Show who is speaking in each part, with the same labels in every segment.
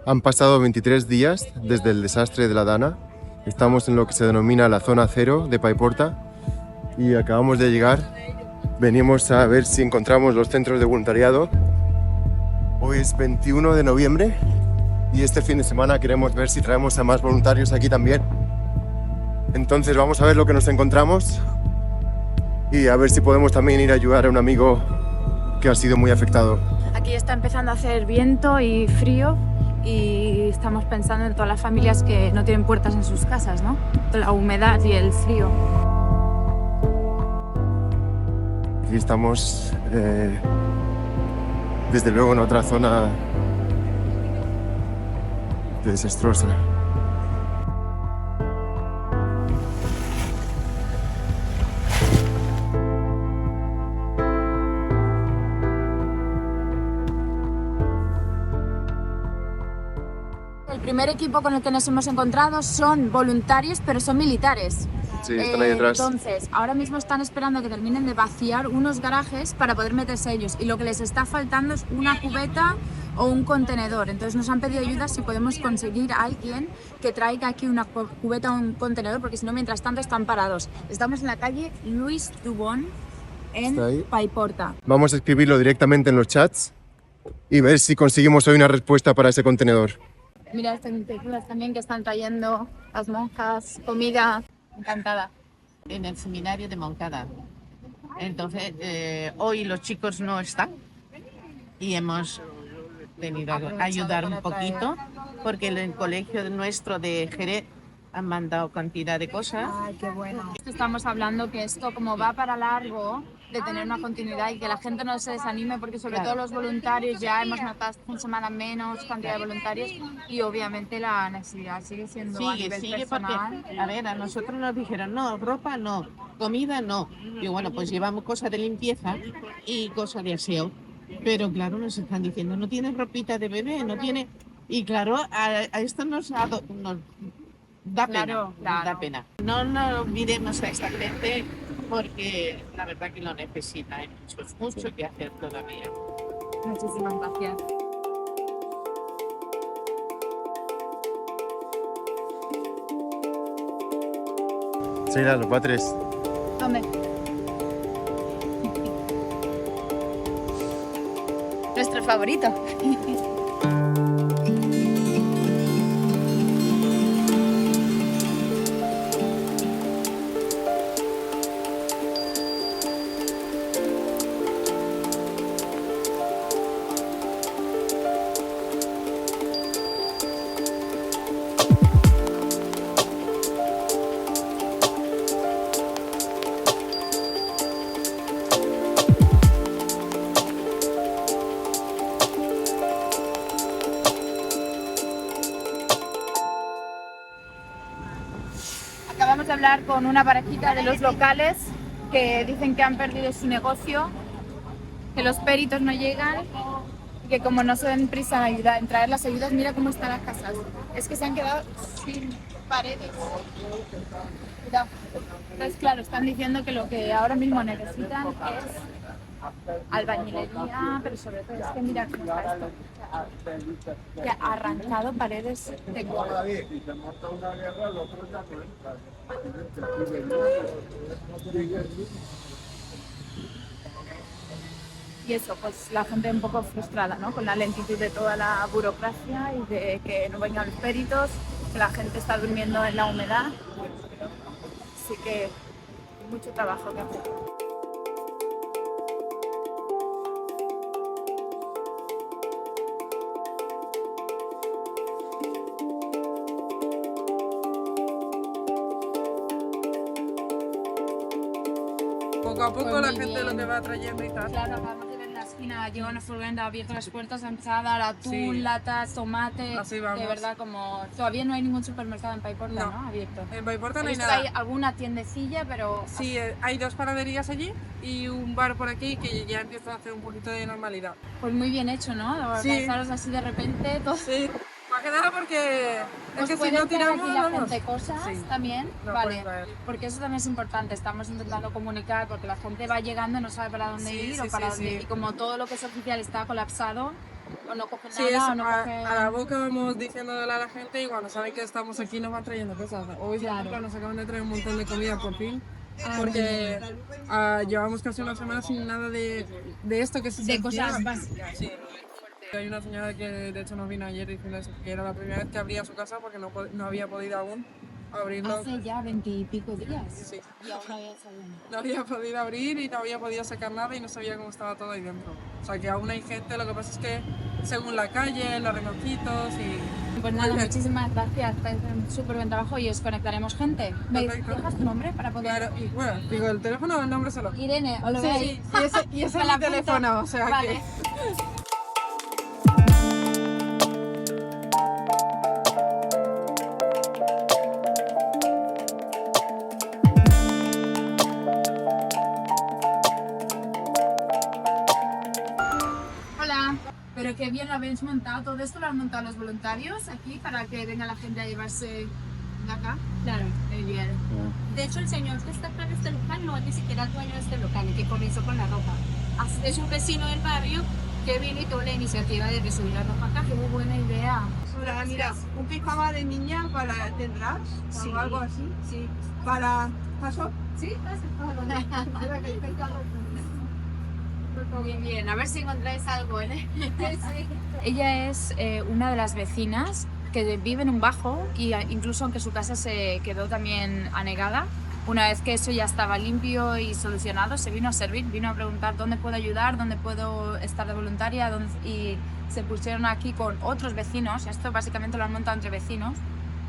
Speaker 1: Han pasado 23 días desde el desastre de la Dana. Estamos en lo que se denomina la zona cero de Paiporta y acabamos de llegar. Venimos a ver si encontramos los centros de voluntariado. Hoy es 21 de noviembre y este fin de semana queremos ver si traemos a más voluntarios aquí también. Entonces vamos a ver lo que nos encontramos y a ver si podemos también ir a ayudar a un amigo que ha sido muy afectado.
Speaker 2: Aquí está empezando a hacer viento y frío y estamos pensando en todas las familias que no tienen puertas en sus casas, ¿no? La humedad y el frío.
Speaker 1: Aquí estamos, desde luego, en otra zona desastrosa.
Speaker 2: El primer equipo con el que nos hemos encontrado son voluntarios, pero son militares.
Speaker 1: Sí, están ahí detrás.
Speaker 2: Entonces, ahora mismo están esperando a que terminen de vaciar unos garajes para poder meterse ellos. Y lo que les está faltando es una cubeta o un contenedor. Entonces nos han pedido ayuda si podemos conseguir a alguien que traiga aquí una cubeta o un contenedor, porque si no, mientras tanto están parados. Estamos en la calle Luis Dubón, en Paiporta.
Speaker 1: Vamos a escribirlo directamente en los chats y ver si conseguimos hoy una respuesta para ese contenedor.
Speaker 2: Mira estas películas también que están trayendo las monjas, comida. Encantada.
Speaker 3: En el seminario de Moncada. Entonces, hoy los chicos no están y hemos venido a ayudar un poquito porque en el colegio nuestro de Jerez han mandado cantidad de cosas.
Speaker 2: Ay, qué bueno. Estamos hablando que esto como va para largo, de tener una continuidad y que la gente no se desanime, porque sobre todo los voluntarios ya hemos notado esta semana menos cantidad de voluntarios y obviamente la necesidad sigue siendo a nivel personal.
Speaker 3: Porque, a ver, a nosotros nos dijeron no, ropa no, comida no. Y bueno, pues llevamos cosas de limpieza y cosas de aseo. Pero claro, nos están diciendo, no tiene ropita de bebé, no tiene... Y claro, a esto nos da pena,
Speaker 2: Claro.
Speaker 3: nos da pena. No nos olvidemos a esta gente porque la verdad que lo necesita. Hay mucho que hacer todavía.
Speaker 2: Muchísimas gracias.
Speaker 1: Sheila, los batres.
Speaker 2: ¿Dónde? Nuestro favorito. Acabamos de hablar con una parejita de los locales que dicen que han perdido su negocio, que los peritos no llegan y que como no se den prisa en traer las ayudas, mira cómo están las casas. Es que se han quedado sin paredes. Cuidado. Entonces, claro, están diciendo que lo que ahora mismo necesitan es albañilería, pero sobre todo es que mira cómo está esto. Que ha arrancado paredes de cuadro. Y eso, pues la gente un poco frustrada, ¿no? Con la lentitud de toda la burocracia y de que no vengan los peritos, que la gente está durmiendo en la humedad. Así que mucho trabajo que hacer.
Speaker 4: Poco a poco la gente lo que va trayendo y tal.
Speaker 2: Claro, acabamos de ver en la esquina, llega una furgoneta, ha abierto las puertas, ha empezado a dar atún, latas, tomate.
Speaker 4: Así vamos.
Speaker 2: De verdad, como todavía no hay ningún supermercado en Paiporta, ¿no? Abierto.
Speaker 4: En Paiporta no
Speaker 2: He
Speaker 4: hay
Speaker 2: visto
Speaker 4: nada.
Speaker 2: que hay alguna tiendecilla, pero
Speaker 4: Sí, hay 2 panaderías allí y un bar por aquí que ya empieza a hacer un poquito de normalidad.
Speaker 2: pues muy bien hecho, ¿no?
Speaker 4: Sí.
Speaker 2: Organizaros así de repente, todo.
Speaker 4: Sí, más que nada porque es que si
Speaker 2: ¿Pueden
Speaker 4: no
Speaker 2: traer
Speaker 4: tiramos,
Speaker 2: aquí la
Speaker 4: vamos.
Speaker 2: gente cosas
Speaker 4: Sí.
Speaker 2: también?
Speaker 4: No
Speaker 2: Vale,
Speaker 4: pueden traer.
Speaker 2: porque eso también es importante. Estamos intentando comunicar porque la gente va llegando y no sabe para dónde
Speaker 4: Sí,
Speaker 2: ir
Speaker 4: sí,
Speaker 2: o para
Speaker 4: sí,
Speaker 2: dónde.
Speaker 4: sí.
Speaker 2: Y como todo lo que es oficial está colapsado, O no cogen
Speaker 4: Sí,
Speaker 2: nada,
Speaker 4: eso,
Speaker 2: o no
Speaker 4: a
Speaker 2: cogen...
Speaker 4: la boca vamos diciéndole a la gente y cuando saben que estamos aquí nos van trayendo cosas. Hoy, por
Speaker 2: Claro.
Speaker 4: ejemplo, nos acaban de traer un montón de comida por fin,
Speaker 2: Ah,
Speaker 4: porque llevamos casi una semana sin nada de esto que se
Speaker 2: De
Speaker 4: sentía.
Speaker 2: cosas básicas.
Speaker 4: Sí. Hay una señora que de hecho nos vino ayer diciendo eso, que era la primera vez que abría su casa porque no había podido aún abrirlo.
Speaker 2: Hace ya 20 y pico días.
Speaker 4: Sí.
Speaker 2: Y aún no había salido.
Speaker 4: No había podido abrir y no había podido sacar nada y no sabía cómo estaba todo ahí dentro. O sea que aún hay gente, lo que pasa es que según la calle, los rinconcitos y...
Speaker 2: Pues nada, muchísimas gracias. Estáis en súper buen trabajo y os conectaremos gente. ¿Me
Speaker 4: Perfecto.
Speaker 2: dejas tu nombre para poder...?
Speaker 4: Claro, y bueno, digo, el teléfono o el nombre solo.
Speaker 2: Irene, ¿os lo
Speaker 4: Sí,
Speaker 2: veis?
Speaker 4: y ese
Speaker 2: Me
Speaker 4: es
Speaker 2: la
Speaker 4: mi
Speaker 2: apunto.
Speaker 4: teléfono, o sea
Speaker 2: Vale.
Speaker 4: que...
Speaker 2: Hola. Pero qué bien lo habéis montado. ¿Todo esto lo han montado los voluntarios aquí para que venga la gente a llevarse de acá? Claro. Muy bien.
Speaker 5: De hecho, el señor que está acá en este local no es ni siquiera el dueño de este local, el que comenzó con la ropa. Es un vecino del barrio que vino y tuvo la iniciativa de recibir la ropa acá.
Speaker 2: Qué buena idea.
Speaker 6: Hola, mira, un pijama de niña tendrás
Speaker 5: Sí.
Speaker 6: o algo así.
Speaker 5: Sí,
Speaker 6: Para paso.
Speaker 5: sí,
Speaker 2: Muy bien, a ver si encontráis algo, ¿eh? Ella es una de las vecinas que vive en un bajo y incluso aunque su casa se quedó también anegada, una vez que eso ya estaba limpio y solucionado, se vino a servir, vino a preguntar dónde puedo ayudar, dónde puedo estar de voluntaria y se pusieron aquí con otros vecinos, esto básicamente lo han montado entre vecinos,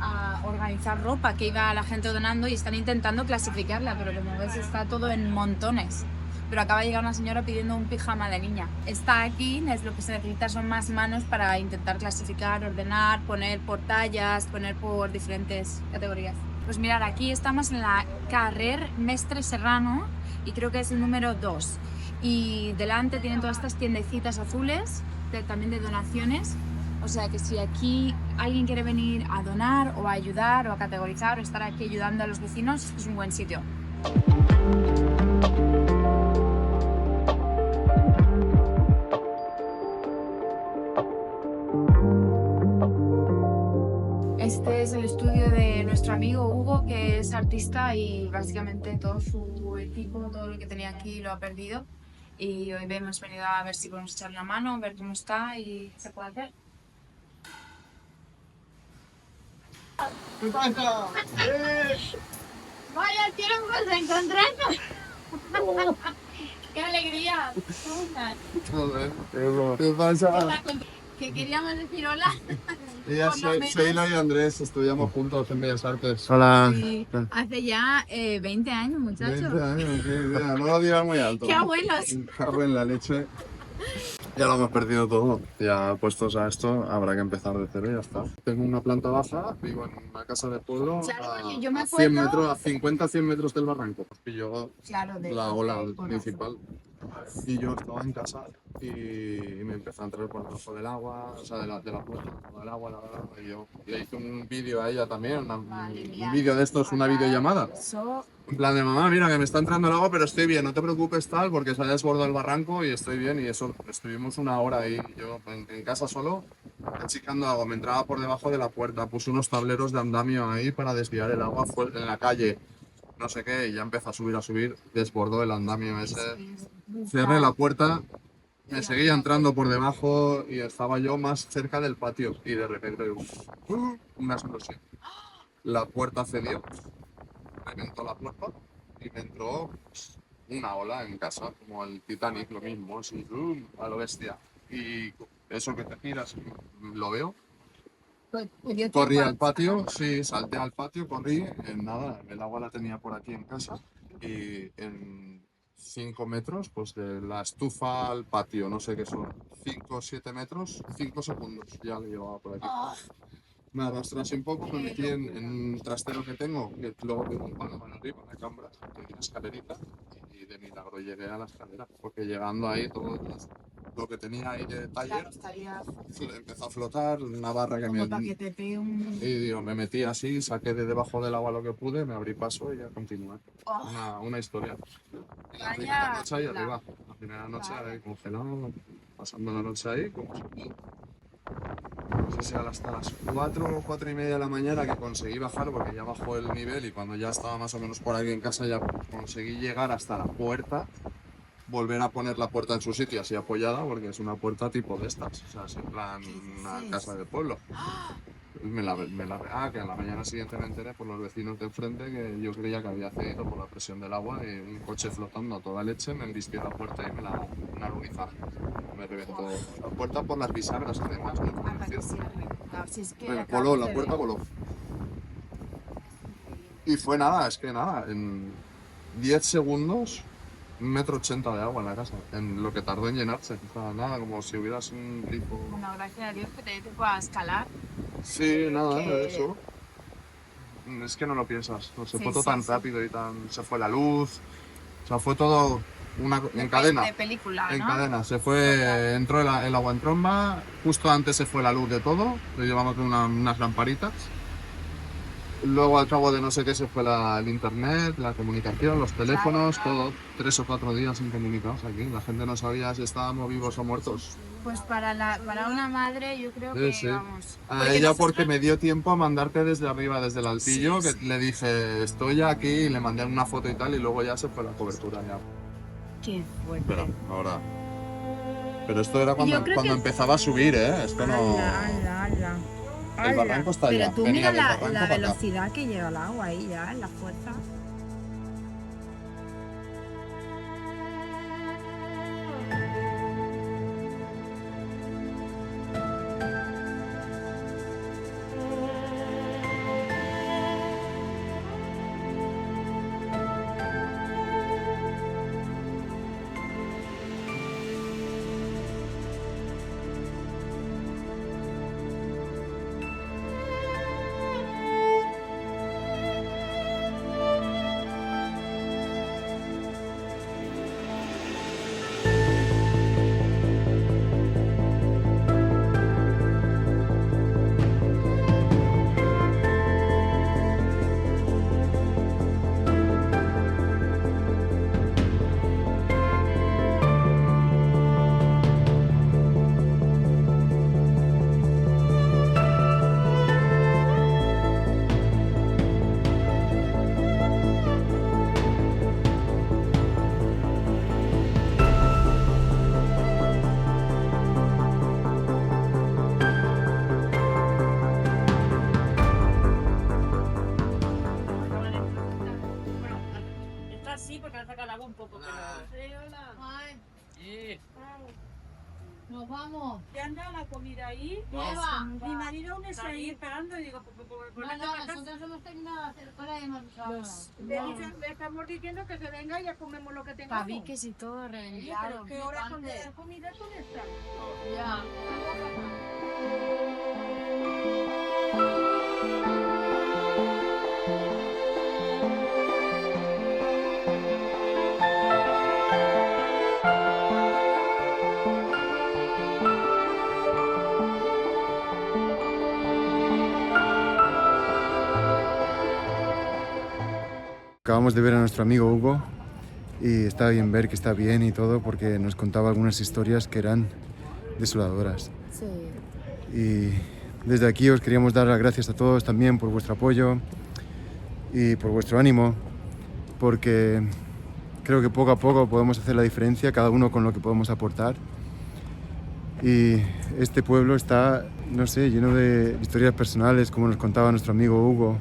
Speaker 2: a organizar ropa que iba la gente donando y están intentando clasificarla, pero como ves está todo en montones. Pero acaba de llegar una señora pidiendo un pijama de niña. Está aquí, es lo que se necesita son más manos para intentar clasificar, ordenar, poner por tallas, poner por diferentes categorías. Pues mirad, aquí estamos en la Carrer Mestre Serrano y creo que es el número 2. Y delante tienen todas estas tiendecitas azules, también de donaciones. O sea que si aquí alguien quiere venir a donar o a ayudar o a categorizar o estar aquí ayudando a los vecinos, es un buen sitio. Este es el estudio de nuestro amigo Hugo, que es artista y básicamente todo su equipo, todo lo que tenía aquí lo ha perdido. Y hoy hemos venido a ver si podemos echarle una mano, ver cómo está y qué se puede hacer.
Speaker 6: ¿Qué pasa?
Speaker 2: ¡Vaya tiempos de encontrarnos! ¡Qué alegría!
Speaker 1: ¿Qué pasa?
Speaker 2: Que queríamos decir hola.
Speaker 1: Sheila y Andrés estudiamos juntos en Bellas Artes.
Speaker 7: Hola.
Speaker 2: Sí, hace ya 20 años, muchachos.
Speaker 1: 20 años, qué idea. No lo digas muy alto.
Speaker 2: ¡Qué abuelos!
Speaker 1: Cago en la leche. Ya lo hemos perdido todo. Ya puestos a esto, habrá que empezar de cero y ya está. Tengo una planta baja, vivo en una casa de pueblo
Speaker 2: Claro, yo me
Speaker 1: a 100
Speaker 2: acuerdo-
Speaker 1: metros, a 50-100 metros del barranco. Pilló
Speaker 2: Claro, de
Speaker 1: la ola
Speaker 2: de-
Speaker 1: principal. Y yo estaba en casa y me empezó a entrar por debajo del agua, o sea, de la puerta, del agua, y yo le hice un vídeo a ella también,
Speaker 2: Madre mía.
Speaker 1: un vídeo de estos, una videollamada.
Speaker 2: Eso,
Speaker 1: En plan de mamá, mira que me está entrando el agua, pero estoy bien, no te preocupes tal, porque se ha desbordado el barranco y estoy bien. Y eso, estuvimos una hora ahí, yo en casa solo, achicando agua. Me entraba por debajo de la puerta, puse unos tableros de andamio ahí para desviar el agua en la calle, no sé qué, y ya empezó a subir, desbordó el andamio ese. Cerré la puerta, me seguía entrando por debajo y estaba yo más cerca del patio. Y de repente, una explosión. La puerta cedió. Reventó la puerta y me entró una ola en casa, como el Titanic, lo mismo, así, a lo bestia. Y eso que te giras, lo veo. Corrí al patio, sí, salté al patio, corrí, en nada, el agua la tenía por aquí en casa y en 5 metros, pues de la estufa al patio, no sé qué son, 5 o 7 metros, 5 segundos, ya lo llevaba por aquí. Me arrastré así un poco, me metí en un trastero que tengo, que luego tengo un mano arriba, una cámara, que hay una escalerita, y de milagro llegué a la escalera, porque llegando ahí todo lo que tenía ahí de taller
Speaker 2: claro, estaría
Speaker 1: empezó a flotar, una barra que
Speaker 2: como para
Speaker 1: me...
Speaker 2: que te pegue un...
Speaker 1: Y digo, me metí así, saqué de debajo del agua lo que pude, me abrí paso y ya continué.
Speaker 2: Oh.
Speaker 1: Una historia. Y la
Speaker 2: Vaya
Speaker 1: primera noche ahí
Speaker 2: tela.
Speaker 1: arriba, la primera noche ahí congelado,
Speaker 7: pasando la noche ahí, como si... No sé si hasta las 4 o 4 y media de la mañana que conseguí bajar porque ya bajó el nivel y cuando ya estaba más o menos por aquí en casa ya conseguí llegar hasta la puerta, volver a poner la puerta en su sitio así apoyada porque es una puerta tipo de estas, o sea, es en plan una casa de pueblo. Que a la mañana siguiente me enteré por los vecinos de enfrente que yo creía que había cedido por la presión del agua y un coche flotando a toda leche me embistió la puerta y un alunizaje. Me reventó la puerta por las bisagras además, no por el cielo. Voló, la puerta voló. Y fue nada, es que nada, en 10 segundos, 1,80 m de agua en la casa, en lo que tardó en llenarse. O sea, nada, como si hubieras un grifo.
Speaker 2: Bueno, gracias a Dios que te pueda escalar.
Speaker 7: Sí, nada, de eso. Es que no lo piensas, se fue todo tan rápido y se fue la luz, o sea, fue todo en cadena.
Speaker 2: De película, ¿no?
Speaker 7: En cadena, entró el agua en tromba, justo antes se fue la luz de todo, le llevamos unas lamparitas. Luego al cabo de no sé qué se fue el internet, la comunicación, los teléfonos, todo. 3 o 4 días incomunicados aquí. La gente no sabía si estábamos vivos o muertos.
Speaker 2: Pues para una madre yo creo que, vamos...
Speaker 7: A ella porque me dio tiempo a mandarte desde arriba, desde el altillo, que le dije, estoy aquí, y le mandé una foto y tal, y luego ya se fue la cobertura ya.
Speaker 2: Qué fuerte.
Speaker 7: Pero ahora... Pero esto era cuando empezaba a subir, ¿eh? Esto no... El barranco está allá.
Speaker 2: Pero tú mira la velocidad que lleva el agua ahí ya, la fuerza.
Speaker 5: Nos vamos.
Speaker 6: ¿Ya anda la comida ahí?
Speaker 5: Eva.
Speaker 6: Mi marido aún está ahí esperando y digo,
Speaker 5: Nosotros hemos terminado de hacer cola y hemos
Speaker 6: le estamos diciendo que se venga y ya comemos lo que tengamos.
Speaker 2: Tabiques y todo reventado.
Speaker 6: ¿Qué hora con la comida dónde está?
Speaker 5: Ya.
Speaker 1: Acabamos de ver a nuestro amigo Hugo y está bien ver que está bien y todo porque nos contaba algunas historias que eran desoladoras.
Speaker 2: Sí.
Speaker 1: Y desde aquí os queríamos dar las gracias a todos también por vuestro apoyo y por vuestro ánimo, porque creo que poco a poco podemos hacer la diferencia, cada uno con lo que podemos aportar. Y este pueblo está, no sé, lleno de historias personales, como nos contaba nuestro amigo Hugo,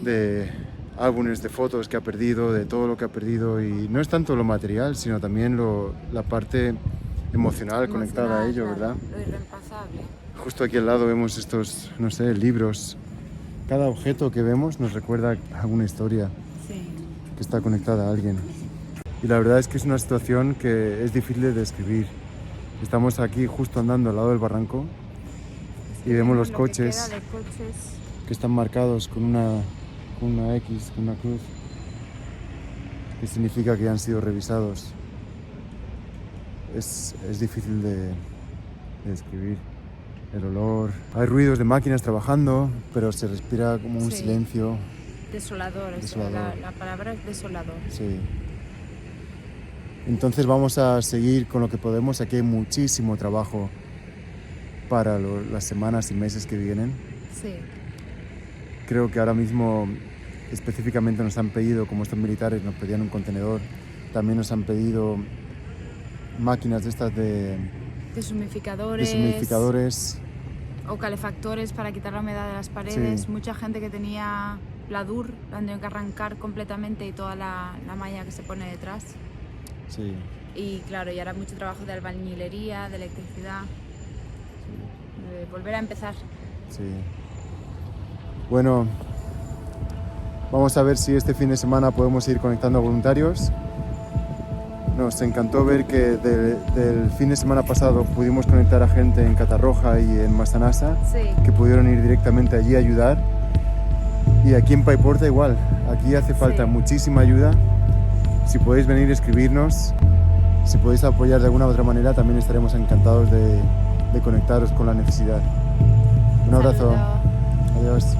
Speaker 1: de álbumes de fotos que ha perdido, de todo lo que ha perdido, y no es tanto lo material, sino también la parte emocional conectada a ello, ¿verdad?
Speaker 2: Lo irreemplazable.
Speaker 1: Justo aquí al lado vemos estos, no sé, libros. Cada objeto que vemos nos recuerda alguna historia que está conectada a alguien. Y la verdad es que es una situación que es difícil de describir. Estamos aquí justo andando al lado del barranco y vemos los coches que están marcados con una X, con una cruz, que significa que han sido revisados. Es difícil de describir. El olor. Hay ruidos de máquinas trabajando, pero se respira como un silencio.
Speaker 2: Desolador.
Speaker 1: Desolador.
Speaker 2: La palabra es desolador.
Speaker 1: Sí. Entonces vamos a seguir con lo que podemos. Aquí hay muchísimo trabajo para las semanas y meses que vienen.
Speaker 2: Sí.
Speaker 1: Creo que ahora mismo específicamente nos han pedido, como estos militares nos pedían un contenedor, también nos han pedido máquinas de estas de
Speaker 2: Deshumidificadores o calefactores para quitar la humedad de las paredes.
Speaker 1: Sí.
Speaker 2: Mucha gente que tenía pladur, la han tenido que arrancar completamente y toda la malla que se pone detrás.
Speaker 1: Sí.
Speaker 2: Y claro, y ahora mucho trabajo de albañilería, de electricidad, de volver a empezar.
Speaker 1: Sí. Bueno, vamos a ver si este fin de semana podemos ir conectando a voluntarios. Nos encantó ver que del fin de semana pasado pudimos conectar a gente en Catarroja y en Massanassa,
Speaker 2: Sí.
Speaker 1: que pudieron ir directamente allí a ayudar. Y aquí en Paiporta igual, aquí hace falta
Speaker 2: Sí.
Speaker 1: muchísima ayuda. Si podéis venir a escribirnos, si podéis apoyar de alguna u otra manera, también estaremos encantados de conectaros con la necesidad. Un abrazo.
Speaker 2: Saludo.
Speaker 1: Adiós.